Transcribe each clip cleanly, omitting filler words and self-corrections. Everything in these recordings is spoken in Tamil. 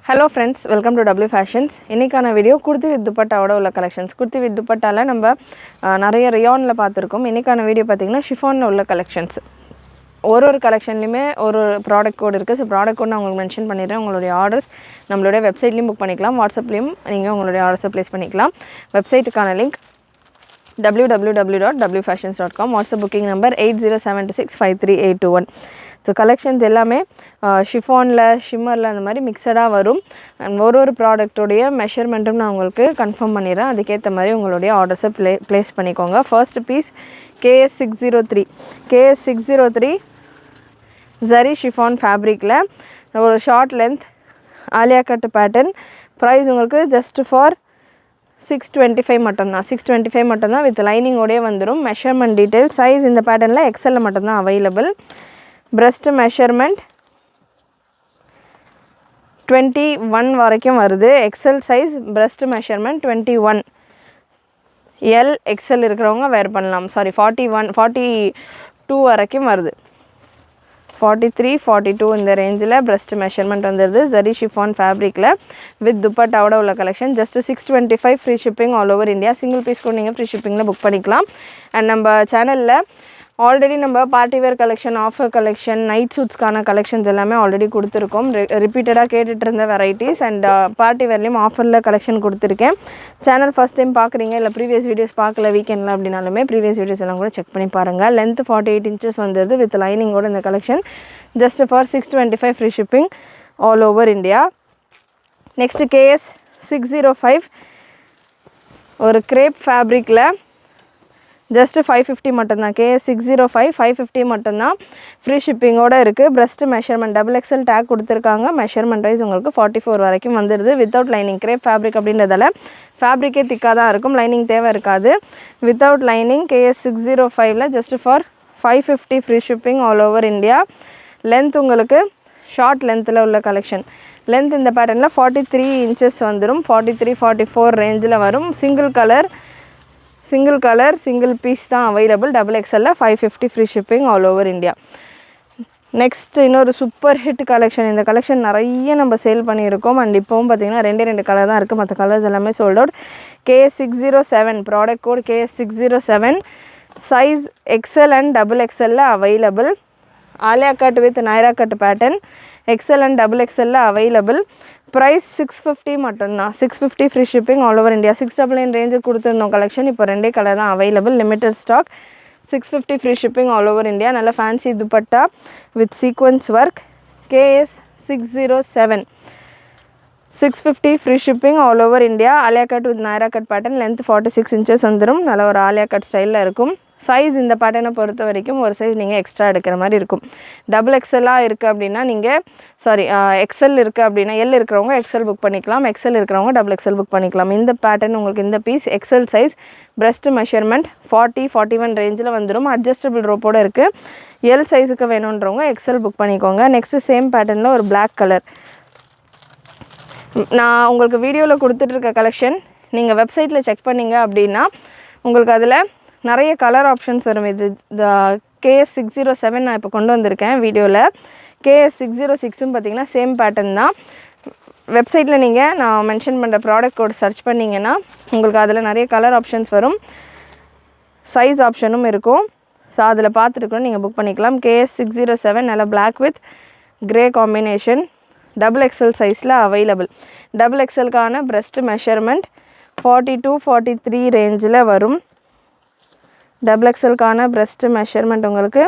Hello friends, welcome to W Fashions. இன்னைக்கான வீடியோ kurti with dupattaவோட உள்ள collections. kurti with dupattaல நம்ம நிறைய rayon ல பார்த்திருக்கோம். இன்னைக்கான வீடியோ பாத்தீங்கன்னா chiffon ல உள்ள collections. ஒரு கலெக்ஷன்லயுமே ஒரு ப்ராடக்ட் கோட் இருக்கு. சோ ப்ராடக்ட் கோட் நான் உங்களுக்கு மென்ஷன் பண்ணிடுறேன். உங்களுடைய ஆர்டர்ஸ் நம்மளுடைய வெப்சைட்லயும் புக் பண்ணிக்கலாம். வாட்ஸ்அப்லயும் நீங்க உங்களுடைய ஆர்டர்ஸ் ப்ளேஸ் பண்ணிக்கலாம். வெப்சைட்டுக்கான link www.wfashions.com. WhatsApp booking number 80765381. So collections எல்லாமே ஷிஃபானில் ஷிம்மரில் அந்த மாதிரி மிக்சடாக வரும். அண்ட் ஒரு ப்ராடக்டோடைய மெஷர்மெண்ட்டும் நான் உங்களுக்கு கன்ஃபார்ம் பண்ணிடுறேன். அதுக்கேற்ற மாதிரி உங்களுடைய ஆர்டர்ஸை ப்ளேஸ் பண்ணிக்கோங்க. First piece KS603 zari chiffon ஃபேப்ரிக்கில் ஒரு short length Alia cut pattern. Price உங்களுக்கு ஜஸ்ட் ஃபார் 625 மட்டும்தான். 625 மட்டும்தான் வித் லைனிங்கோடய வந்துடும். மெஷர்மெண்ட் டீட்டெயில் சைஸ் இந்த பேட்டர்னில் எக்ஸலில் மட்டும்தான் அவைலபிள். breast measurement 21 வரைக்கும் வருது. XL size breast measurement 21. L XL இருக்கிறவங்க வேர் பண்ணலாம். சாரி 42 வரைக்கும் வருது. 43 42 இந்த ரேஞ்சில் breast measurement வந்துருது. zari chiffon fabricல with dupattaவோட உள்ள collection. just 625 free shipping all over India. Single piece கூட நீங்கள் ஃப்ரீ ஷிப்பிங்கில் புக் பண்ணிக்கலாம். அண்ட் நம்ம சேனலில் ஆல்ரெடி நம்ம party wear collection, offer collection, night சூட்ஸ்க்கான கலெக்ஷன்ஸ் எல்லாமே ஆல்ரெடி கொடுத்துருக்கோம். ரிப்பீட்டடாக கேட்டுட்டு இருந்த வெரைட்டிஸ் அண்ட் பார்ட்டி வேர்லேயும் ஆஃபரில் கலெக்ஷன் கொடுத்துருக்கேன். சேனல் ஃபஸ்ட் டைம் பார்க்குறீங்க இல்லை ப்ரீவியஸ் வீடியோஸ் பார்க்கல வீக்கெண்டில் அப்படின்னாலுமே ப்ரீவியஸ் வீடியோஸ் எல்லாம் கூட செக் பண்ணி பாருங்கள். லென்த் 48 inches வந்தது வித் லைனிங்கோட இந்த collection just for 625 free shipping all over India. Next KS605 ஒரு கிரேப் ஃபேப்ரிக்கில் ஜஸ்ட் 550 மட்டும்தான். KS605 550 மட்டும்தான். ஃப்ரீ ஷிப்பிங்கோடு இருக்குது. breast மெஷர்மெண்ட் XXL டேக் கொடுத்துருக்காங்க. மெஷர்மெண்ட் வைஸ் உங்களுக்கு 44 வரைக்கும் வந்துடுது. வித்தவுட் லைனிங் கிரேப் ஃபேப்ரிக் அப்படின்றதால ஃபேப்ரிக்கே திக்காக தான் இருக்கும். லைனிங் தேவை இருக்காது. வித்தவுட் லைனிங் KS605ல் just for 550 free shipping all over India. Length உங்களுக்கு ஷார்ட் லென்த்தில் உள்ள கலெக்ஷன். லென்த் இந்த பேட்டர்னில் 43 inches வந்துடும். 43 44 ரேஞ்சில் வரும். சிங்கிள் கலர் சிங்கிள் பீஸ் தான் available. XXL 550 free shipping all over India. Next இன்னொரு சூப்பர் ஹிட் கலெக்ஷன். இந்த கலெக்ஷன் நிறைய நம்ம சேல் பண்ணியிருக்கோம். அண்ட் இப்போவும் பார்த்திங்கன்னா ரெண்டு கலர் தான் இருக்குது. மற்ற கலர்ஸ் எல்லாமே sold out. KS607 product code KS607. Size XL and XXL available. Alia cut with Naira cut pattern XL and XXL available. Price 650 மட்டும்தான். 650 free shipping all over India. 699 ரேஞ்சுக்கு கொடுத்துருந்தோம் கலெக்ஷன். இப்போ ரெண்டே கலர் தான் available. Limited stock. 650 free shipping all over India. நல்ல fancy dupatta with sequins work. KS607 650 free shipping all over India. Alia cut with Naira cut pattern. Length 46 inches வந்துடும். நல்ல ஒரு ஆலியா கட் ஸ்டைலில் இருக்கும். சைஸ் இந்த பேட்டர்னை பொறுத்த வரைக்கும் ஒரு சைஸ் நீங்கள் எக்ஸ்ட்ரா எடுக்கிற மாதிரி இருக்கும். XXLாக இருக்குது அப்படின்னா நீங்கள் XL இருக்குது அப்படின்னா எல் இருக்கிறவங்க XL புக் பண்ணிக்கலாம். XL இருக்கிறவங்க XXL புக் பண்ணிக்கலாம். இந்த பேட்டர்ன் உங்களுக்கு இந்த piece XL size. breast measurement 40-41 ரேஞ்சில் வந்துடும். அட்ஜஸ்டபிள் ரோப்போடு இருக்குது. எல் சைஸுக்கு வேணுன்றவங்க XL புக் பண்ணிக்கோங்க. நெக்ஸ்ட்டு சேம் பேட்டர்னில் ஒரு பிளாக் கலர். நான் உங்களுக்கு வீடியோவில் கொடுத்துட்ருக்க கலெக்ஷன் நீங்கள் வெப்சைட்டில் செக் பண்ணிங்க அப்படின்னா உங்களுக்கு அதில் நிறைய கலர் ஆப்ஷன்ஸ் வரும். இது KS607 நான் இப்போ கொண்டு வந்திருக்கேன் வீடியோவில். KS606ம் பார்த்திங்கன்னா சேம் பேட்டர்ன் தான். வெப்சைட்டில் நீங்கள் நான் மென்ஷன் பண்ணுற ப்ராடக்ட் கோட் சர்ச் பண்ணிங்கன்னா உங்களுக்கு அதில் நிறைய கலர் ஆப்ஷன்ஸ் வரும். சைஸ் ஆப்ஷனும் இருக்கும். ஸோ அதில் பார்த்துருக்கணும் நீங்கள் புக் பண்ணிக்கலாம். KS607 நல்ல black with grey combination. XXL சைஸில் அவைலபிள். XXLக்கான breast மெஷர்மெண்ட் 42-43 ரேஞ்சில் வரும். XXLக்கான breast மெஷர்மெண்ட் உங்களுக்கு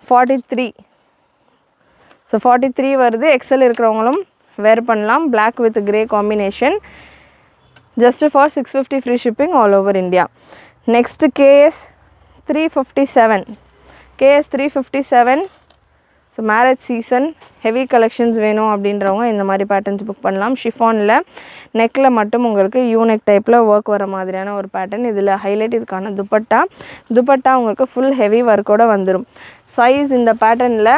43. ஸோ 43 வருது. XL இருக்கிறவங்களும் வேர் பண்ணலாம். Black with grey combination. Just for 650 free shipping all over India. Next KS357 so marriage season heavy collections வேணும் அப்படின்றவங்க இந்த மாதிரி பேட்டர்ன்ஸ் புக் பண்ணலாம். ஷிஃபானில் நெக்கில் மட்டும் உங்களுக்கு யூனெக் டைப்பில் ஒர்க் வர மாதிரியான ஒரு பேட்டர்ன். இதில் ஹைலைட் இதுக்கான துப்பட்டா உங்களுக்கு ஃபுல் ஹெவி ஒர்க்கோடு வந்துடும். சைஸ் இந்த பேட்டர்னில்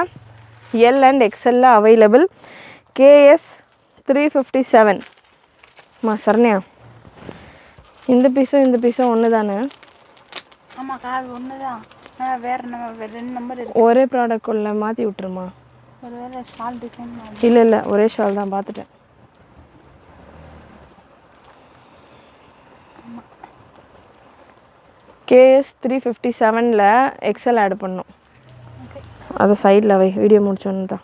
L and XL available. KS357 Saranya இந்த பீஸும் ஒன்று தானே? ஆமாக்கா அது ஒன்று தான். வேறு ரெண்டு நம்பர் இருக்கு. ஒரே ப்ராடக்ட் உள்ள மாற்றி விட்டுருமா? ஒருவேளை ஷால் டிசைன் இல்லை ஒரே ஷால் தான் பார்த்துட்டேன். KS 357ல எக்ஸல் ஆட் பண்ணணும். அதை சைடில் வை, வீடியோ முடிச்சோன்னு தான்.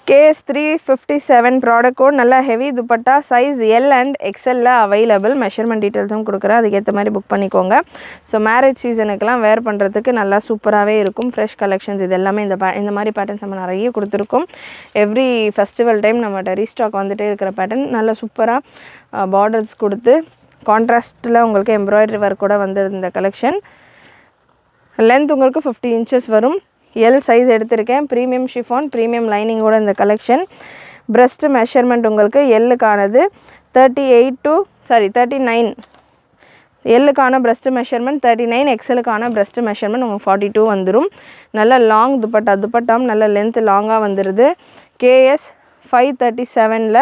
KS 357 ப்ராடக்ட் கோட், நல்லா heavy dupatta, size L and XL available. Measurement டீட்டெயில்ஸும் கொடுக்குறேன், அதுக்கேற்ற மாதிரி புக் பண்ணிக்கோங்க. ஸோ மேரேஜ் சீசனுக்கெலாம் வேர் பண்ணுறதுக்கு நல்லா சூப்பராகவே இருக்கும். ஃப்ரெஷ் கலெக்ஷன்ஸ் இது எல்லாமே இந்த மாதிரி பேட்டர்ன்ஸ் நம்ம நிறைய கொடுத்துருக்கோம். எவ்ரி ஃபெஸ்டிவல் டைம் நம்மகிட்ட ரீஸ்டாக் வந்துகிட்டே இருக்கிற பேட்டர்ன். நல்லா சூப்பராக பார்டர்ஸ் கொடுத்து கான்ட்ராஸ்ட்டில் உங்களுக்கு எம்ப்ராய்டரி ஒர்க் கூட வந்து இந்த கலெக்ஷன். லென்த் உங்களுக்கு 50 inches வரும். L சைஸ் எடுத்திருக்கேன். ப்ரீமியம் ஷிஃபான், ப்ரீமியம் லைனிங்கோட இந்த கலெக்ஷன். பிரஸ்ட் மெஷர்மெண்ட் உங்களுக்கு எல்லுக்கானது 39. எல்லுக்கான பிரஸ்ட் மெஷர்மெண்ட் 39, எக்ஸலுக்கான பிரஸ்ட் மெஷர்மெண்ட் உங்களுக்கு 42 வந்துடும். நல்ல லாங் துப்பட்டாம் நல்ல லென்த் லாங்காக வந்துடுது. KS 537ல்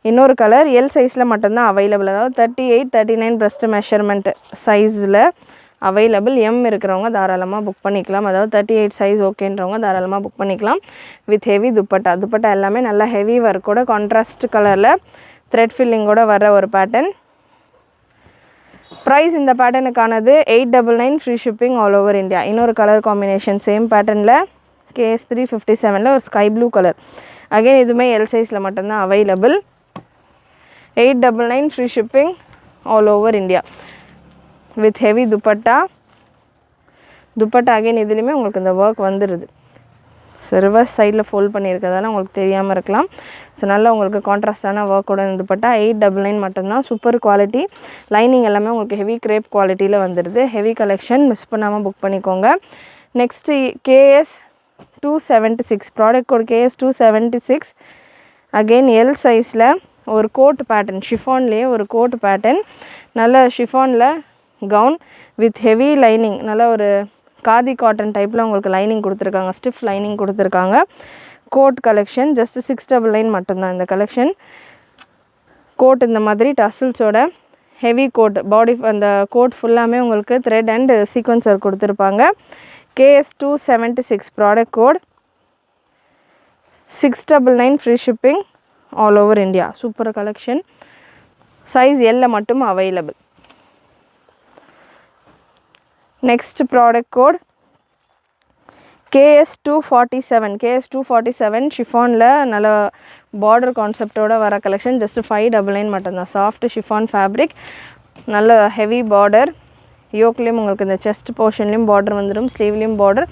இன்னொரு கலர் எல் சைஸில் மட்டும்தான் அவைலபிள். அதாவது 38, 39 பிரஸ்ட் மெஷர்மெண்ட் சைஸில் அவைலபிள். M இருக்கிறவங்க தாராளமாக புக் பண்ணிக்கலாம். அதாவது 38 சைஸ் ஓகேன்றவங்க தாராளமாக புக் பண்ணிக்கலாம். வித் ஹெவி துப்பட்டா எல்லாமே நல்லா ஹெவி ஒர்க்கோட கான்ட்ராஸ்ட் கலரில் த்ரெட் ஃபில்லிங்கோட வர ஒரு பேட்டர்ன். ப்ரைஸ் இந்த பேட்டர்னுக்கானது 899, free shipping all over India. இன்னொரு கலர் காம்பினேஷன் சேம் பேட்டர்னில் KS 357ல் ஒரு ஸ்கை ப்ளூ கலர். அகைன் இதுவுமே எல் சைஸில் மட்டும்தான் available. 899, free shipping all over India. With heavy dupatta again இதுலேயுமே உங்களுக்கு இந்த ஒர்க் வந்துடுது. ஸோ ரிவர்ஸ் சைடில் ஃபோல்ட் பண்ணியிருக்கிறதால உங்களுக்கு தெரியாமல் இருக்கலாம். ஸோ நல்லா உங்களுக்கு கான்ட்ராஸ்டான ஒர்க்கோட இந்த துப்பட்டா 899 மட்டும்தான். Super quality. லைனிங் எல்லாமே உங்களுக்கு ஹெவி கிரேப் குவாலிட்டியில் வந்துடுது. ஹெவி கலெக்ஷன், மிஸ் பண்ணாமல் புக் பண்ணிக்கோங்க. Next KS 276 product code KS 276. Again L சைஸில் ஒரு கோட் பேட்டர்ன், ஷிஃபான்லேயே ஒரு கோட் பேட்டர்ன். நல்ல ஷிஃபானில் கவுன் வித் ஹெவி லைனிங், நல்ல ஒரு காதி காட்டன் டைப்பில் உங்களுக்கு லைனிங் கொடுத்துருக்காங்க, ஸ்டிஃப் லைனிங் கொடுத்துருக்காங்க. கோட் கலெக்ஷன் ஜஸ்ட் 699 மட்டும்தான் இந்த கலெக்ஷன். கோட் இந்த மாதிரி டசில்ஸோட ஹெவி கோட், பாடி அந்த கோட் ஃபுல்லாமே உங்களுக்கு த்ரெட் அண்ட் சீக்வன்சர் கொடுத்துருப்பாங்க. KS 276 product code 699, free shipping all over India. Super collection. Size L மட்டும் available. Next product code KS 247 ஷிஃபானில் நல்ல பார்டர் கான்செப்டோட வர கலெக்ஷன். ஜஸ்ட் 599 மட்டும்தான். சாஃப்ட் ஷிஃபான் ஃபேப்ரிக், நல்ல ஹெவி பார்டர். யோக்லேயும் உங்களுக்கு இந்த செஸ்ட் போர்ஷன்லேயும் பார்டர் வந்துடும், ஸ்லீவ்லேயும் பார்டர்,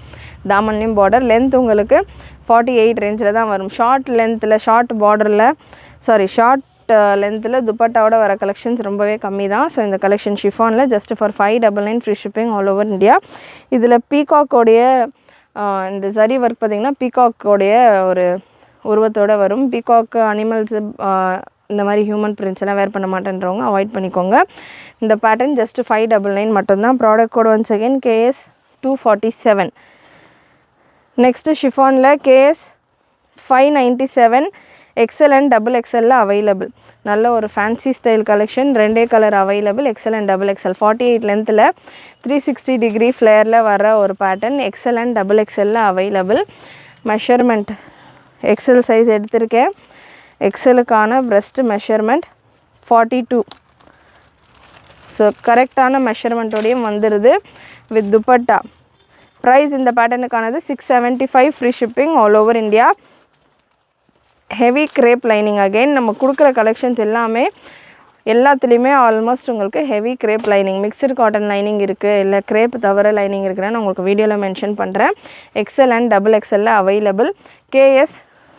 தாமன்லேயும் பார்டர். லென்த் உங்களுக்கு 48 ரேஞ்சில் தான் வரும். ஷார்ட் லென்த்தில் துப்பட்டாவோட வர கலெக்ஷன்ஸ் ரொம்பவே கம்மி தான். ஸோ இந்த கலெக்ஷன் ஷிஃபானில் just for 599, free shipping all over India. இதில் பீகாக்கோடைய இந்த சரி ஒர்க் பார்த்திங்கன்னா பீகாக்கோடைய ஒரு உருவத்தோடு வரும். பீகாக் அனிமல்ஸ் இந்த மாதிரி ஹியூமன் பிரிண்ட்ஸ் எல்லாம் வேர் பண்ண மாட்டேன்றவங்க அவாய்ட் பண்ணிக்கோங்க. இந்த பேட்டர்ன் ஜஸ்ட் 599 மட்டும்தான். Product code once again KS 247. Next ஷிஃபானில் KS 597 XL and XXL available. நல்ல ஒரு fancy style collection. 2 colour available, XL and XXL. 48 லென்த்தில் 360 டிகிரி ஃப்ளேரில் வர ஒரு pattern. XL and XXL available. Measurement XL size எடுத்திருக்கேன். XLக்கான பிரஸ்ட் மெஷர்மெண்ட் 42. ஸோ கரெக்டான மெஷர்மெண்ட்டோடையும் வந்துடுது வித் துப்பட்டா. ப்ரைஸ் இந்த பேட்டர்னுக்கானது 675, free shipping all over India. Heavy grape lining. Again நம்ம கொடுக்குற கலெக்ஷன்ஸ் எல்லாத்துலேயுமே ஆல்மோஸ்ட் உங்களுக்கு heavy grape lining, mixed cotton lining இருக்குது, இல்லை கிரேப் தவிர லைனிங் இருக்குன்னு நான் உங்களுக்கு வீடியோவில் மென்ஷன் பண்ணுறேன். XL and XXL available. KS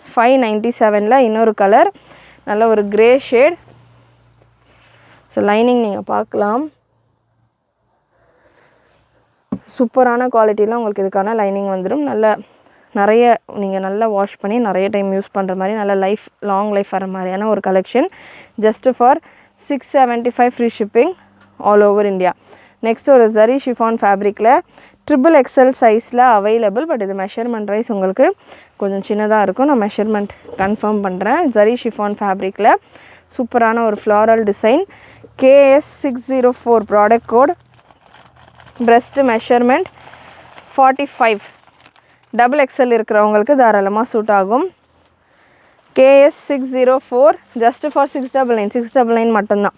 597ல் இன்னொரு கலர், நல்ல ஒரு கிரே ஷேட். ஸோ லைனிங் நீங்கள் பார்க்கலாம், சூப்பரான குவாலிட்டியில் உங்களுக்கு இதுக்கான லைனிங் வந்துடும். நிறைய நீங்கள் நல்லா வாஷ் பண்ணி நிறைய டைம் யூஸ் பண்ணுற மாதிரி நல்ல லாங் லைஃப் வர மாதிரியான ஒரு collection. Just for 675, free shipping all over India. Next ஒரு ஜரி ஷிஃபான் ஃபேப்ரிக்கில் XXL சைஸில் அவைலபிள். பட் இது மெஷர்மெண்ட் வைஸ் உங்களுக்கு கொஞ்சம் சின்னதாக இருக்கும். நான் மெஷர்மெண்ட் கன்ஃபார்ம் பண்ணுறேன். ஜரி ஷிஃபான் ஃபேப்ரிக்கில் சூப்பரான ஒரு floral design. KS 604 product code. Breast measurement 45. XXL இருக்கிறவங்களுக்கு தாராளமாக சூட் ஆகும். KS 604 ஜஸ்ட் ஃபார் 699 மட்டும்தான்.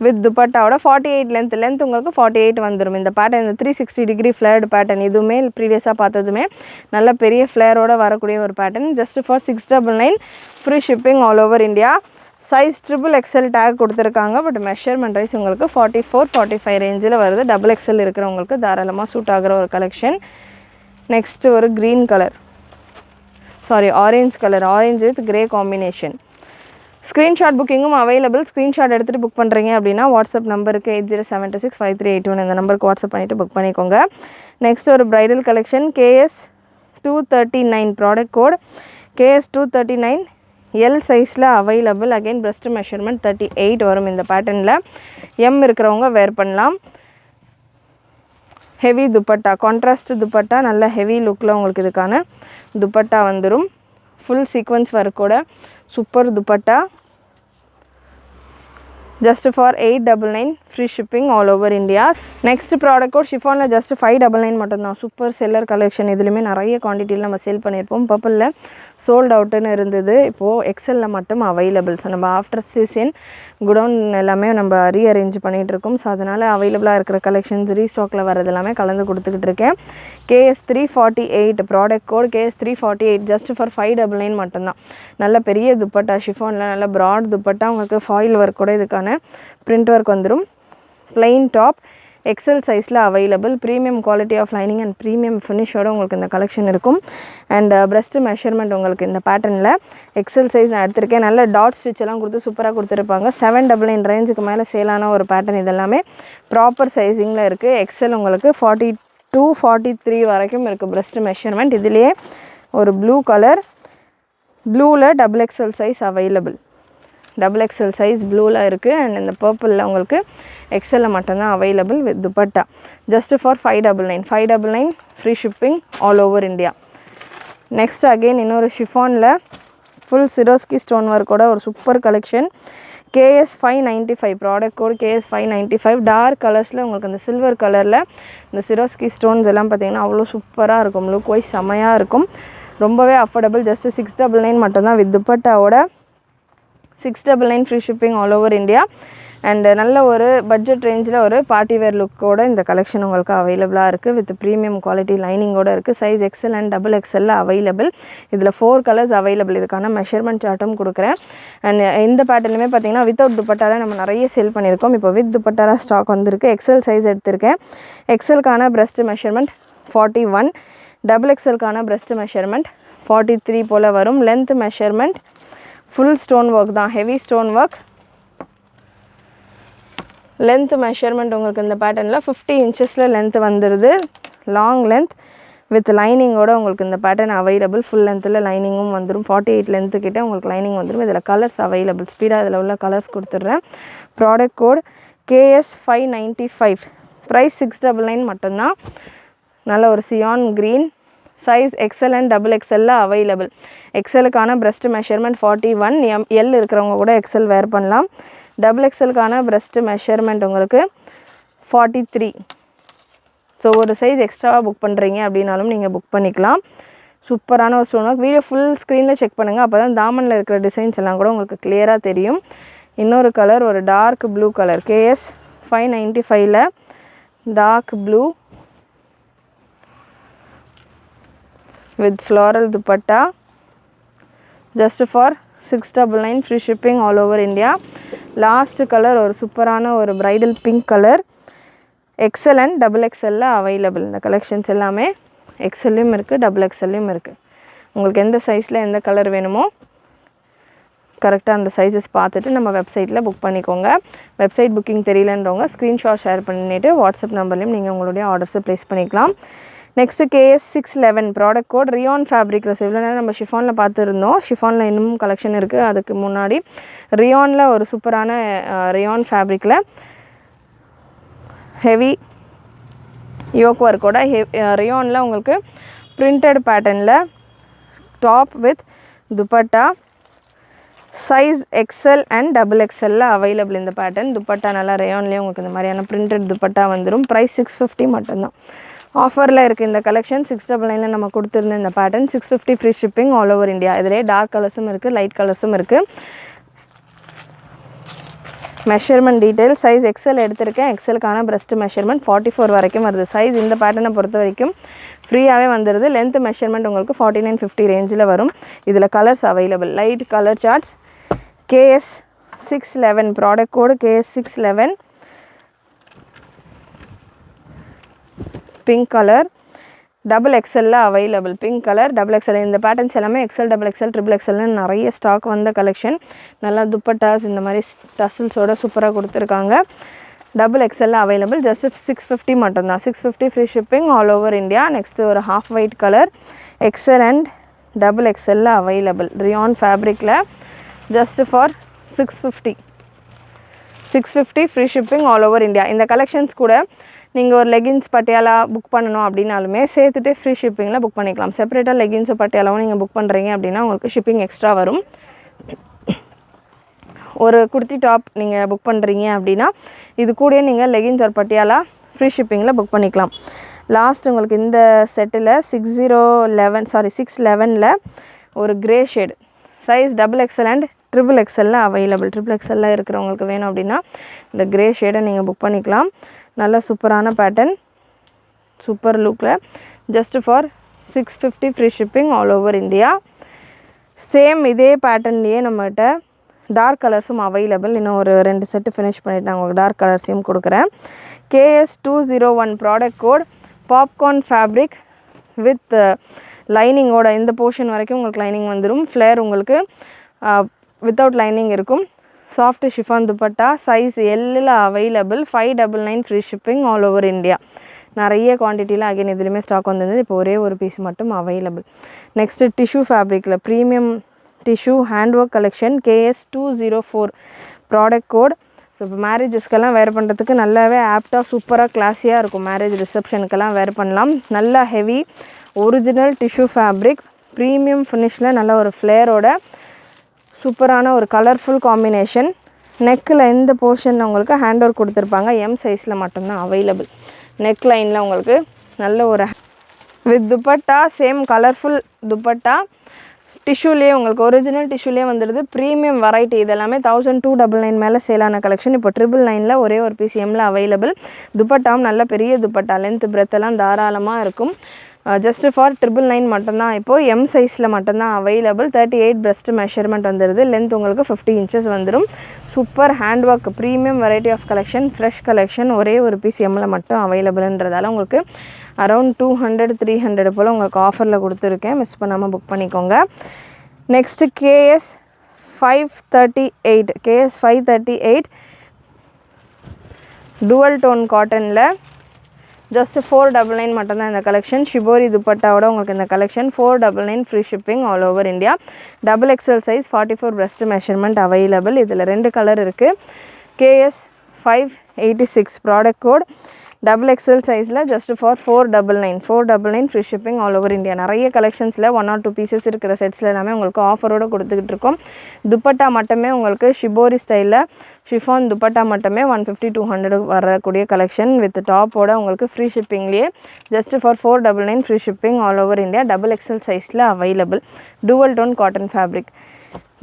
வித் துப்பட்டாவோட 48 லென்த் உங்களுக்கு 48 வந்துடும். இந்த பேட்டர்ன் இந்த 360 டிகிரி ஃப்ளேர்டு பேட்டர்ன் இதுவுமே ப்ரீவியஸாக பார்த்ததுமே நல்ல பெரிய ஃப்ளேரோட வரக்கூடிய ஒரு pattern. Just for 699 free shipping all over India. Size XXL take கொடுத்துருக்காங்க. பட் மெஷர்மெண்ட் வைஸ் உங்களுக்கு 44-45 ரேஞ்சில் வருது. XXL இருக்கிறவங்களுக்கு தாராளமாக சூட் ஆகிற ஒரு கலெக்ஷன். நெக்ஸ்ட்டு ஒரு green colour, orange colour, orange with grey combination. Screenshot புக்கிங்கும் அவைலபிள். ஸ்க்ரீன்ஷாட் எடுத்துகிட்டு புக் பண்ணுறீங்க அப்படின்னா வாட்ஸ்அப் நம்பருக்கு 80765381 இந்த நம்பருக்கு வாட்ஸ்அப் பண்ணிவிட்டு புக் பண்ணிக்கோங்க. நெக்ஸ்ட் ஒரு bridal collection KS 239 product code KS 239 L சைஸில் அவைலபிள். அகைன் breast மெஷர்மெண்ட் 38 வரும். இந்த பேட்டர்னில் M இருக்கிறவங்க வேர் பண்ணலாம். ஹெவி துப்பட்டா, கான்ட்ராஸ்ட் துப்பட்டா, நல்ல ஹெவி லுக்கில் உங்களுக்கு இதுக்கான துப்பட்டா வந்துடும். ஃபுல் சீக்வன்ஸ் ஒர்க்கோட super dupatta. Just for 899 free shipping all over India. Next product code ஷிஃபானில் ஜஸ்ட் 599 மட்டும்தான். Super seller collection. இதுலேயுமே நிறைய குவான்டிட்டியில் நம்ம சேல் பண்ணியிருப்போம். பர்பிளில் சோல்ட் அவுட்டுன்னு இருந்தது. இப்போது எக்ஸலில் மட்டும் அவைலபிள். ஸோ நம்ம ஆஃப்டர் சீசன் குடவுன் எல்லாமே நம்ம ரீஅரேஞ்ச் பண்ணிகிட்ருக்கோம். ஸோ அதனால் அவைலபிளாக இருக்கிற கலெக்ஷன்ஸ் ரீஸ்டாக்கில் வரது எல்லாமே கலந்து கொடுத்துக்கிட்டு இருக்கேன். KS 348 product code KS 348 just for 599 மட்டும்தான். நல்ல பெரிய துப்பட்டா ஷிஃபானில் நல்ல ப்ராட் துப்பட்டா. உங்களுக்கு ஃபாயில் ஒர்க் கூட இதுக்கான பிரிண்ட் ஒர்க் வந்துடும். பிளைன் டாப் எக்ஸல் சைஸில் available. Premium quality of lining and premium ஃபினிஷோட உங்களுக்கு இந்த கலெக்ஷன் இருக்கும். அண்ட் breast மெஷர்மெண்ட் உங்களுக்கு இந்த பேட்டர்னில் எக்ஸல் சைஸ் நான் எடுத்திருக்கேன். நல்ல டாட் ஸ்டிச் எல்லாம் கொடுத்து சூப்பராக கொடுத்துருப்பாங்க. 799 ரேஞ்சுக்கு மேலே சேலான ஒரு பேட்டர்ன். இதெல்லாமே ப்ராப்பர் சைஸிங்கில் இருக்குது. எக்ஸல் உங்களுக்கு 42-43 வரைக்கும் இருக்குது breast மெஷர்மெண்ட். இதுலேயே ஒரு ப்ளூ கலர், ப்ளூவில் XXL size available. XXL size ப்ளூவில் இருக்குது. அண்ட் இந்த பர்பிளில் உங்களுக்கு எக்ஸலில் மட்டும்தான் available with dupatta. Just for 599 free shipping all over India. Next again இன்னொரு ஷிஃபானில் ஃபுல் சிரோஸ்கி ஸ்டோன் ஒர்க்கோட ஒரு super collection. KS 595 product code KS 595 dark கலர்ஸில் உங்களுக்கு அந்த சில்வர் கலரில் இந்த சிரோஸ்கி ஸ்டோன்ஸ் எல்லாம் பார்த்திங்கன்னா அவ்வளோ சூப்பராக இருக்கும். லுக் வைஸ் செமையாக இருக்கும். ரொம்பவே அஃபோர்டபுள். ஜஸ்ட் 699 மட்டும்தான் வித் துப்பட்டாவோட 699 free shipping all over India. And நல்ல ஒரு பட்ஜெட் ரேஞ்சில் ஒரு பார்ட்டி வேர் லுக்கோட இந்த கலெக்ஷன் உங்களுக்கு அவைலபிளாக இருக்குது. வித் ப்ரீமியம் குவாலிட்டி லைனிங்கோடு இருக்குது. Size XL and XXL available. இதில் 4 கலர்ஸ் அவைலபிள். இதுக்கான மெஷர்மெண்ட் சார்ட்டும் கொடுக்குறேன். அண்ட் இந்த பேட்டர்னுமே பார்த்திங்கன்னா வித்தவுட் துப்பட்டாவில் நம்ம நிறைய சேல் பண்ணியிருக்கோம். இப்போ வித் துப்பட்டாவில் ஸ்டாக் வந்திருக்கு. XL சைஸ் எடுத்திருக்கேன். XLக்கான breast மெஷர்மெண்ட் 41, XXLக்கான breast மெஷர்மெண்ட் 43 போல் வரும். Length measurement full stone work தான், heavy stone work. Length measurement உங்களுக்கு இந்த பேட்டர்னில் 50 இன்ச்சஸில் லென்த் வந்துடுது. லாங் லென்த் வித் லைனிங்கோட உங்களுக்கு இந்த பேட்டர்ன் அவைலபிள். ஃபுல் லென்த்தில் லைனிங்கும் வந்துடும். 48 லென்த்து கிட்டே உங்களுக்கு லைனிங் வந்துடும். இதில் கலர்ஸ் அவைலபிள். ஸ்பீடாக இதில் உள்ள கலர்ஸ் கொடுத்துட்றேன். ப்ராடக்ட் கோட் KS 595 ப்ரைஸ் 699 மட்டும்தான். நல்ல ஒரு cyan green. Size XL and XXL available. எக்ஸலுக்கான breast மெஷர்மெண்ட் 41, L இருக்கிறவங்க கூட XL வேர் பண்ணலாம். XXLக்கான breast மெஷர்மெண்ட் உங்களுக்கு 43. ஸோ ஒரு சைஸ் எக்ஸ்ட்ராவாக புக் பண்ணுறீங்க அப்படின்னாலும் நீங்கள் புக் பண்ணிக்கலாம். சூப்பரான ஒரு ஸ்டோன் ஒர்க். வீடியோ ஃபுல் ஸ்க்ரீனில் செக் பண்ணுங்கள். அப்போ தான் தாமனில் இருக்கிற டிசைன்ஸ் எல்லாம் கூட உங்களுக்கு கிளியராக தெரியும். இன்னொரு கலர் ஒரு dark blue colour KS 595 dark blue with floral dupatta. Just for 699 free shipping all over India. Last color ஒரு சூப்பரான ஒரு bridal pink color. XL and XXL available. இந்த கலெக்ஷன்ஸ் எல்லாமே XLயும் இருக்குது, XXLயும் இருக்குது. உங்களுக்கு எந்த சைஸில் எந்த கலர் வேணுமோ கரெக்டாக அந்த சைஸஸ் பார்த்துட்டு நம்ம வெப்சைட்டில் புக் பண்ணிக்கோங்க. வெப்சைட் புக்கிங் தெரியலன்றவங்க ஸ்க்ரீன்ஷாட் ஷேர் பண்ணிவிட்டு வாட்ஸ்அப் நம்பர்லேயும் நீங்கள் உங்களுடைய ஆர்டர்ஸை ப்ளேஸ் பண்ணிக்கலாம். Next KS 611 product code rayon ஃபேப்ரிக்கில். ஸோ இவ்வளோ நேரம் நம்ம ஷிஃபானில் பார்த்துருந்தோம். ஷிஃபானில் இன்னும் கலெக்ஷன் இருக்குது. அதுக்கு முன்னாடி ரியானில் ஒரு சூப்பரான ரியான் ஃபேப்ரிக்கில் ஹெவி யோக் ஒர்க்கோட ரியானில் உங்களுக்கு பிரிண்டட் பேட்டர்னில் top with dupatta. Size XL and XXL available இந்த பேட்டர்ன். துப்பட்டா நல்லா ரேயான்லேயே உங்களுக்கு இந்த மாதிரியான பிரிண்டட் துப்பட்டா வந்துடும். ப்ரைஸ் 650 மட்டும்தான். ஆஃபரில் இருக்குது இந்த கலெக்ஷன். 699 நம்ம கொடுத்துருந்த இந்த pattern 650 free shipping all over India. இதிலே டார்க் கலர்ஸும் இருக்குது, லைட் கலர்ஸும் இருக்குது. மெஷர்மெண்ட் டீட்டெயில் சைஸ் எக்ஸல் எடுத்திருக்கேன். எக்ஸலுக்கான பிரஸ்ட் மெஷர்மெண்ட் 44 வரைக்கும் வருது. சைஸ் இந்த பேட்டர்னை பொறுத்த வரைக்கும் ஃப்ரீயாகவே வந்துடுது. லென்த் மெஷர்மெண்ட் உங்களுக்கு 49-50 ரேஞ்சில் வரும். இதில் colours available. Light colour charts KS 611 product code KS 611 pink colour double எக்ஸலில் available. Pink colour double XL. இந்த பேட்டர்ன்ஸ் எல்லாமே எக்ஸல் டபுள் எக்ஸல் ட்ரிபிள் எக்ஸல்னு நிறைய ஸ்டாக் வந்த கலெக்ஷன். நல்லா துப்பட்டாஸ் இந்த மாதிரி டசில்ஸோட சூப்பராக கொடுத்துருக்காங்க. டபுள் எக்ஸலில் அவைலபிள். ஜஸ்ட் 650 மட்டும்தான். 650 free shipping all over India. Next ஒரு half white colour XL and double எக்ஸலில் அவைலபிள். ரியான் ஃபேப்ரிக்கில் just for 650 free shipping all over India. இந்த கலெக்ஷன்ஸ் கூட நீங்கள் ஒரு லெகின்ஸ் பட்டியாலா புக் பண்ணணும் அப்படின்னாலுமே சேர்த்துட்டு ஃப்ரீ ஷிப்பிங்கில் புக் பண்ணிக்கலாம். செப்பரேட்டாக லெகின்ஸு பட்டியாலாவும் நீங்கள் புக் பண்ணுறீங்க அப்படின்னா உங்களுக்கு ஷிப்பிங் எக்ஸ்ட்ரா வரும். ஒரு குர்த்தி டாப் நீங்கள் புக் பண்ணுறீங்க அப்படின்னா இது கூட நீங்கள் லெகின்ஸ் ஒரு பட்டியாலா ஃப்ரீ ஷிப்பிங்கில் புக் பண்ணிக்கலாம். லாஸ்ட் உங்களுக்கு இந்த செட்டில் 611 ஒரு grey shade size double XL and triple எக்ஸலில் அவைலபிள். ட்ரிபிள் எக்ஸலில் இருக்கிறவங்களுக்கு வேணும் அப்படின்னா இந்த கிரே ஷேடை நீங்கள் புக் பண்ணிக்கலாம். நல்ல சூப்பரான பேட்டர்ன், சூப்பர் லுக்கில் just for 650 free shipping all over India. Same இதே பேட்டர்ன்லேயே நம்மகிட்ட டார்க் கலர்ஸும் அவைலபிள். இன்னும் ஒரு 2 செட்டு ஃபினிஷ் பண்ணிவிட்டு நான் உங்களுக்கு டார்க் கலர்ஸையும் கொடுக்குறேன். KS 201 product code popcorn fabric with லைனிங்கோட இந்த போர்ஷன் வரைக்கும் உங்களுக்கு லைனிங் வந்துடும். ஃப்ளேர் உங்களுக்கு வித்தவுட் லைனிங் இருக்கும். சாஃப்ட் ஷிஃபான் துப்பட்டா சைஸ் எல்லில் available. 599 free shipping all over India. நிறைய குவான்டிட்டியில் அகைன் இதுலேயுமே ஸ்டாக் வந்திருந்தது. இப்போ ஒரே ஒரு பீஸ் மட்டும் அவைலபிள். நெக்ஸ்ட்டு டிஷ்யூ ஃபேப்ரிக்கில் premium tissue hand work collection KS 204 product code. So இப்போ மேரேஜஸ்க்கெல்லாம் வேர் பண்ணுறதுக்கு நல்லாவே ஆப்டாக சூப்பராக கிளாஸியாக இருக்கும். மேரேஜ் ரிசப்ஷனுக்கெல்லாம் வேர் பண்ணலாம். நல்லா heavy original tissue fabric premium ஃபினிஷில் நல்ல ஒரு ஃப்ளேரோட சூப்பரான ஒரு கலர்ஃபுல் காம்பினேஷன். நெக்கில் இந்த போர்ஷனில் உங்களுக்கு ஹேண்ட் ஒர்க் கொடுத்துருப்பாங்க. M சைஸில் மட்டும்தான் அவைலபிள். நெக் லைனில் உங்களுக்கு நல்ல ஒரு with dupatta same colourful dupatta டிஷ்யூலேயே உங்களுக்கு ஒரிஜினல் டிஷ்யூலேயே வந்துடுது. Premium variety. இதெல்லாமே 1299 மேலே சேலான கலெக்ஷன். இப்போ 999 ஒரே ஒரு பீஸ் எம்மில் அவைலபிள். துப்பட்டாவும் நல்ல பெரிய துப்பட்டா, லென்த் பிரெத்தெல்லாம் தாராளமாக இருக்கும். ஜஸ்ட் ஃபார் 999 மட்டும்தான். இப்போது M சைஸில் மட்டும்தான் அவைலபிள். 38 பிரஸ்ட் மெஷர்மெண்ட் வந்துடுது. லென்த் உங்களுக்கு 50 இன்ச்சஸ் வந்துடும். Super hand work premium variety of collection, fresh collection. ஒரே ஒரு பீஸ் எம்மில் மட்டும் அவைலபிள்ன்றதால உங்களுக்கு அரௌண்ட் 200-300 போல் உங்களுக்கு ஆஃபரில் கொடுத்துருக்கேன். மிஸ் பண்ணாமல் புக் பண்ணிக்கோங்க. நெக்ஸ்ட்டு KS 538 டுவல் டோன் காட்டனில் ஜஸ்ட் 499 மட்டும்தான் இந்த கலெக்ஷன். ஷிபோரி துப்பட்டாவோட உங்களுக்கு இந்த collection 499 free shipping all over India. Double XL size 44 breast measurement available. இதில் 2 கலர் இருக்குது. KS 586 product code double XL சைஸில் just for 499 free shipping all over India. நிறைய கலெக்ஷன்ஸில் 1 or 2 பீசஸ் இருக்கிற செட்ஸில் எல்லாமே உங்களுக்கு ஆஃபரோடு கொடுத்துக்கிட்டு இருக்கோம். துப்பட்டா மட்டுமே உங்களுக்கு ஷிபோரி ஸ்டைலில் ஷிஃபான் துப்பட்டா மட்டுமே 150-200 வரக்கூடிய கலெக்ஷன் வித் டாப்போட உங்களுக்கு ஃப்ரீ ஷிப்பிங்லேயே just for 499 free shipping all over India. Double XL சைஸில் available. Dual tone cotton fabric.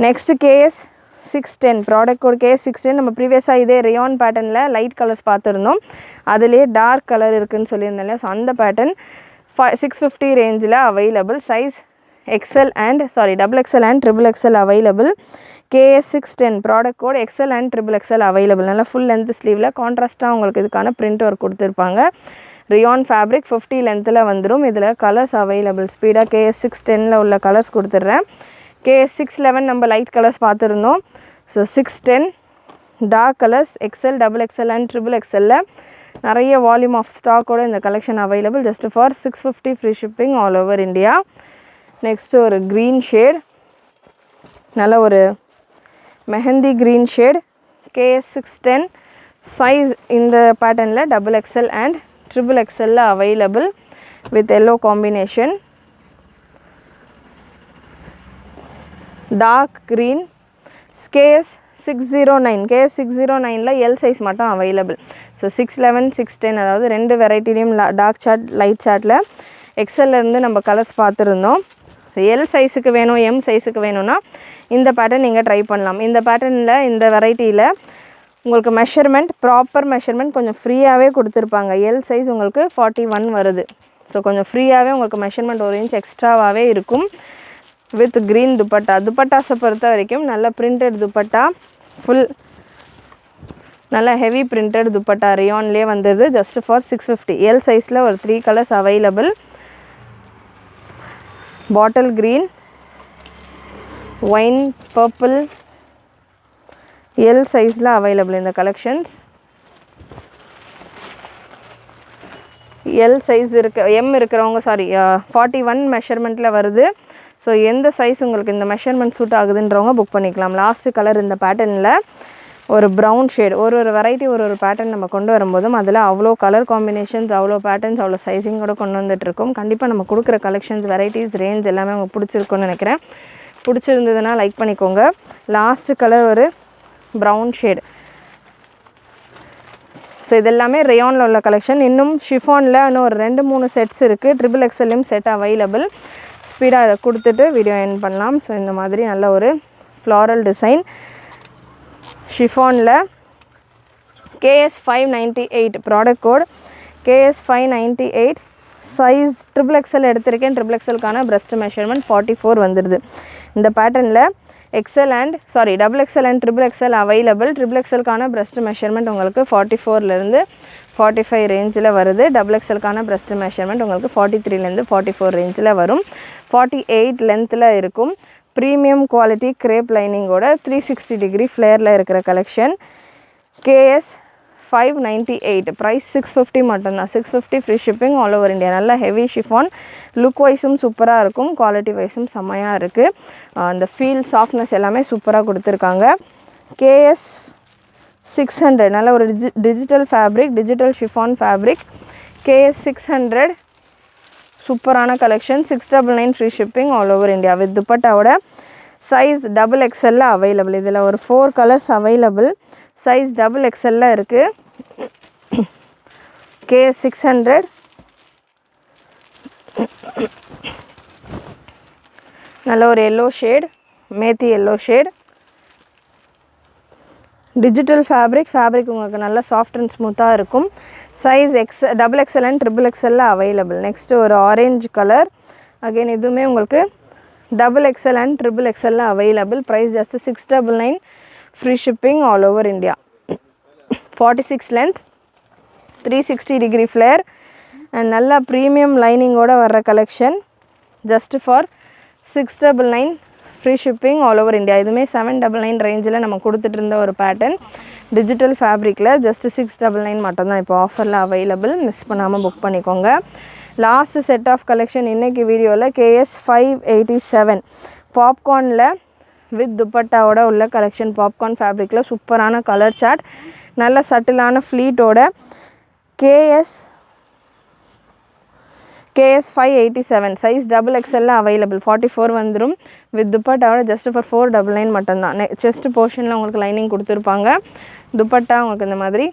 Next KS 610 product code KS 610. நம்ம ப்ரீவியஸாக இதே ரேயான் பேட்டர்னில் லைட் கலர்ஸ் பார்த்துருந்தோம். அதிலே டார்க் கலர் இருக்குதுன்னு சொல்லியிருந்தேன். ஸோ அந்த பேட்டர்ன் 650 ரேஞ்சில் available. Size double XL and triple XL available. KS 610 product code XL and triple XL available. நல்லா ஃபுல் லென்த் ஸ்லீவில் கான்ட்ராஸ்ட்டாக உங்களுக்கு இதுக்கான பிரிண்ட் ஒர்க் கொடுத்துருப்பாங்க. ரியான் ஃபேப்ரிக் 50 லென்த்தில் வந்துடும். இதில் கலர்ஸ் அவைலபிள். ஸ்பீடாக KS 610 உள்ள கலர்ஸ் கொடுத்துட்றேன். KS 611 நம்ம லைட் கலர்ஸ் பார்த்துருந்தோம். So 610 dark colours XL double XL and triple எக்ஸலில் நிறைய வால்யூம் ஆஃப் ஸ்டாக்கோட இந்த collection available. Just for 650 free shipping all over India. Next ஒரு க்ரீன் ஷேட், நல்ல ஒரு mehndi green shade. KS 610 size இந்த பேட்டர்னில் டபுள் எக்ஸல் அண்ட் ட்ரிபிள் எக்ஸலில் available with yellow combination. Dark green. KS 609 L size மட்டும் அவைலபிள். ஸோ 611 610 அதாவது 2 வெரைட்டிலையும் டார்க் சார்ட் லைட் சார்ட்டில் எக்ஸல்லேருந்து நம்ம கலர்ஸ் பார்த்துருந்தோம். எல் சைஸுக்கு வேணும், எம் சைஸுக்கு வேணும்னா இந்த பேட்டர்ன் நீங்கள் ட்ரை பண்ணலாம். இந்த பேட்டர்னில் இந்த வெரைட்டியில் உங்களுக்கு மெஷர்மெண்ட் ப்ராப்பர் மெஷர்மெண்ட் கொஞ்சம் ஃப்ரீயாகவே கொடுத்துருப்பாங்க. எல் சைஸ் உங்களுக்கு 41 வருது. ஸோ கொஞ்சம் ஃப்ரீயாகவே உங்களுக்கு மெஷர்மெண்ட் 1 இன்ச் எக்ஸ்ட்ராவாகவே இருக்கும். With green dupatta. துப்பட்டாஸை பொறுத்த வரைக்கும் நல்ல பிரிண்டட் துப்பட்டா, ஃபுல் நல்லா ஹெவி பிரிண்டட் துப்பட்டா ரியான்லேயே வந்தது. Just for 650. எல் சைஸில் ஒரு 3 colours available. Bottle green, wine, purple, L சைஸில் அவைலபிள் இந்த கலெக்ஷன்ஸ். எல் சைஸ் எம் இருக்கிறவங்க 41 மெஷர்மெண்ட்டில் வருது. ஸோ எந்த சைஸ் உங்களுக்கு இந்த மெஷர்மெண்ட் சூட் ஆகுதுன்றவங்க புக் பண்ணிக்கலாம். லாஸ்ட்டு கலர் இந்த பேட்டர்னில் ஒரு ப்ரௌன் ஷேட். ஒரு வெரைட்டி ஒரு பேட்டர்ன் நம்ம கொண்டு வரும்போதும் அதில் அவ்வளோ கலர் காம்பினேஷன்ஸ், அவ்வளோ பேட்டர்ன்ஸ், அவ்வளோ சைஸிங்கோட கொண்டு வந்துட்டுருக்கோம். கண்டிப்பாக நம்ம கொடுக்குற கலெக்ஷன்ஸ், வெரைட்டிஸ், ரேஞ்ச் எல்லாமே உங்களுக்கு பிடிச்சிருக்குன்னு நினைக்கிறேன். பிடிச்சிருந்ததுன்னா லைக் பண்ணிக்கோங்க. லாஸ்ட்டு கலர் ஒரு ப்ரௌன் ஷேட். ஸோ இதெல்லாமே ரேயானில் உள்ள கலெக்ஷன். இன்னும் ஷிஃபானில் இன்னும் ஒரு 2-3 செட்ஸ் இருக்குது. XXL set available. ஸ்பீடாக அதை கொடுத்துட்டு வீடியோ எண்ட் பண்ணலாம். ஸோ இந்த மாதிரி நல்ல ஒரு ஃப்ளாரல் டிசைன் ஷிஃபானில். KS 598 product code KS 598. Size XXL எடுத்திருக்கேன். XXLக்கான பிரஸ்ட் மெஷர்மெண்ட் 44 வந்துடுது. இந்த பேட்டர்னில் XXL அண்ட் XXL அவைலபிள். XXLக்கான பிரஸ்ட் மெஷர்மெண்ட் உங்களுக்கு 44லேருந்து 45 ரேஞ்சில் வருது. XXLக்கான பிரஸ்ட் மெஷர்மெண்ட் உங்களுக்கு 43லேருந்து 44 ரேஞ்சில் வரும். 48 லென்த்தில் இருக்கும். ப்ரீமியம் குவாலிட்டி கிரேப் லைனிங்கோட 360 டிகிரி ஃப்ளேரில் இருக்கிற கலெக்ஷன். KS 598. ப்ரைஸ் 650 மட்டும்தான். 650 free shipping all over India. நல்ல ஹெவி ஷிஃபான். லுக் வைஸும் சூப்பராக இருக்கும். குவாலிட்டி வைஸும் செம்மையாக இருக்குது. அந்த ஃபீல் சாஃப்ட்னஸ் எல்லாமே சூப்பராக கொடுத்துருக்காங்க. KS 600. நல்ல ஒரு digital fabric, digital chiffon fabric. KS 600 சூப்பரான collection. 699 free shipping all over India. With துப்பட்டாவோட சைஸ் XXL அவைலபிள். இதில் ஒரு 4 கலர்ஸ் அவைலபிள். சைஸ் XXL இருக்குது. KS 600. நல்ல ஒரு yellow shade, methi yellow shade. Digital fabric உங்களுக்கு நல்லா சாஃப்ட் அண்ட் ஸ்மூத்தாக இருக்கும். Size XXL and XXL available. Next ஒரு ஆரஞ்சு கலர். அகெயின் இதுவுமே உங்களுக்கு XXL and XXL available. Price just 699 free shipping all over India. 46 length, 360 degree flare and நல்ல ப்ரீமியம் லைனிங்கோடு வர்ற collection. Just for 699 free shipping all over India. இதுவுமே 799 ரேஞ்சில் நம்ம கொடுத்துட்டு இருந்த ஒரு பேட்டர்ன். டிஜிட்டல் ஃபேப்ரிக்கில் ஜஸ்ட் 699 மட்டும்தான் இப்போ ஆஃபரில் அவைலபிள். மிஸ் பண்ணாமல் புக் பண்ணிக்கோங்க. லாஸ்ட் செட் ஆஃப் கலெக்ஷன் இன்றைக்கி வீடியோவில் KS 587 பாப்கார்னில் வித் துப்பட்டாவோட உள்ள கலெக்ஷன். பாப்கார்ன் ஃபேப்ரிக்கில் சூப்பரான கலர் சார்ட், நல்ல சட்டிலான ஃப்ளீட்டோட KS 587. Size XXL available. 44 வந்துடும். வித் துப்பட்டாவோட ஜஸ்ட் ஃபார் 499 மட்டும்தான். செஸ்ட் போர்ஷனில் உங்களுக்கு லைனிங் கொடுத்துருப்பாங்க. துப்பட்டா உங்களுக்கு இந்த மாதிரி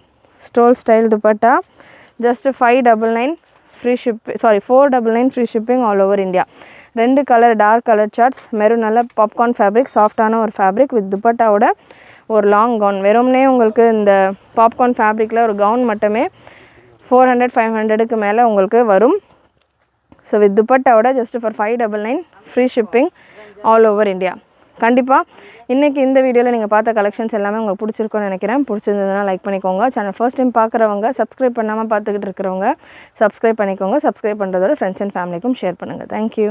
stole style dupatta. Just 599 free shipping 499 free shipping all over India. 2 colour dark colour charts. Maroon நல்ல பாப்கார்ன் ஃபேப்ரிக், சாஃப்டான ஒரு ஃபேப்ரிக். வித் துப்பட்டாவோட ஒரு லாங் கவுன். வெறும்னே உங்களுக்கு இந்த பாப்கார்ன் ஃபேப்ரிக்கில் ஒரு கவுன் மட்டுமே 400-500க்கு மேலே உங்களுக்கு வரும். ஸோ வித் துப்பட்டாவோட just for 599 free shipping all over India. கண்டிப்பாக இன்றைக்கி இந்த வீடியோவில் நீங்கள் பார்த்த கலெக்ஷன்ஸ் எல்லாமே உங்களுக்கு பிடிச்சிருக்குன்னு நினைக்கிறேன். பிடிச்சிருந்ததுன்னா லைக் பண்ணிக்கோங்க. சேனல் ஃபர்ஸ்ட் டைம் பார்க்குறவங்க, சப்ஸ்கிரைப் பண்ணாமல் பார்த்துக்கிட்டு இருக்கிறவங்க சப்ஸ்கிரைப் பண்ணிக்கோங்க. சப்ஸ்கிரைப் பண்ணுறதோட ஃப்ரெண்ட்ஸ் அண்ட் ஃபேமிலிக்கும் ஷேர் பண்ணுங்கள். தேங்க்யூ.